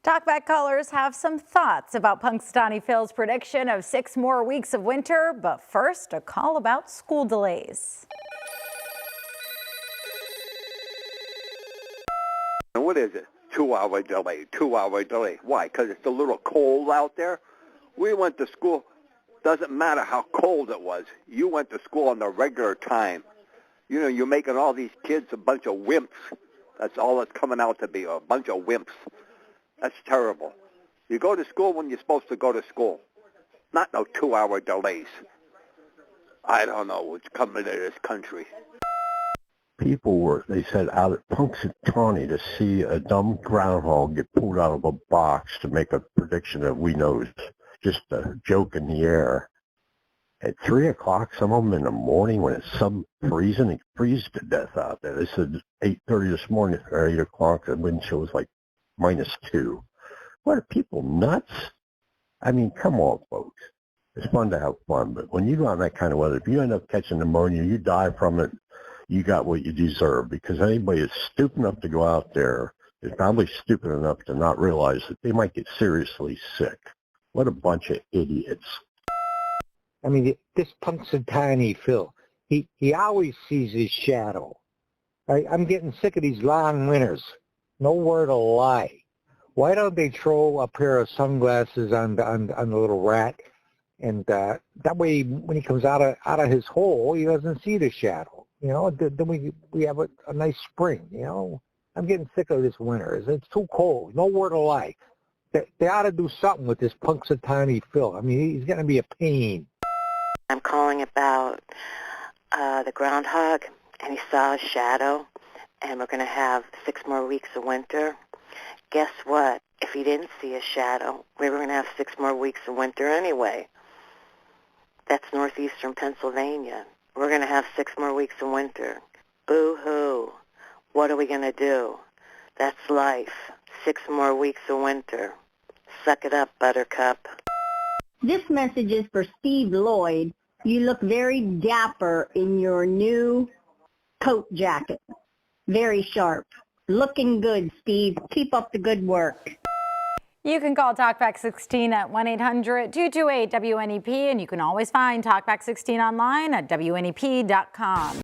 Talkback callers have some thoughts about Punxsutawney Phil's prediction of 6 more weeks of winter, but first, a call about school delays. What is it? 2-hour delay, 2-hour delay. Why? Because it's a little cold out there? We went to school. Doesn't matter how cold it was. You went to school on the regular time. You know, you're making all these kids a bunch of wimps. That's all it's coming out to be, a bunch of wimps. That's terrible. You go to school when you're supposed to go to school. Not no 2-hour delays. I don't know what's coming to this country. People were, they said, out at Punxsutawney to see a dumb groundhog get pulled out of a box to make a prediction that we know is just a joke in the air. At 3 o'clock, some of them in the morning when it's sub-freezing, it freezes to death out there. They said 8:30 this morning or 8 o'clock, the wind chill was like -2. What, are people nuts? I mean, come on, folks. It's fun to have fun, but when you go out in that kind of weather, if you end up catching pneumonia, you die from it, you got what you deserve, because anybody that's stupid enough to go out there is probably stupid enough to not realize that they might get seriously sick. What a bunch of idiots. I mean, this Punxsutawney Phil, he always sees his shadow. I'm getting sick of these long winters. Nowhere to lie. Why don't they throw a pair of sunglasses on the little rat, and that way when he comes out of his hole, he doesn't see the shadow. You know, then we have a nice spring. You know, I'm getting sick of this winter. It's too cold. Nowhere to lie. They ought to do something with this Punxsutawney Phil. I mean, he's going to be a pain. I'm calling about the groundhog, and he saw a shadow, and we're going to have 6 more weeks of winter. Guess what? If he didn't see a shadow, we were going to have 6 more weeks of winter anyway. That's northeastern Pennsylvania. We're going to have 6 more weeks of winter. Boo-hoo. What are we going to do? That's life. 6 more weeks of winter. Suck it up, Buttercup. This message is for Steve Lloyd. You look very dapper in your new coat jacket. Very sharp. Looking good, Steve. Keep up the good work. You can call Talkback 16 at 1-800-228-WNEP, and you can always find Talkback 16 online at WNEP.com.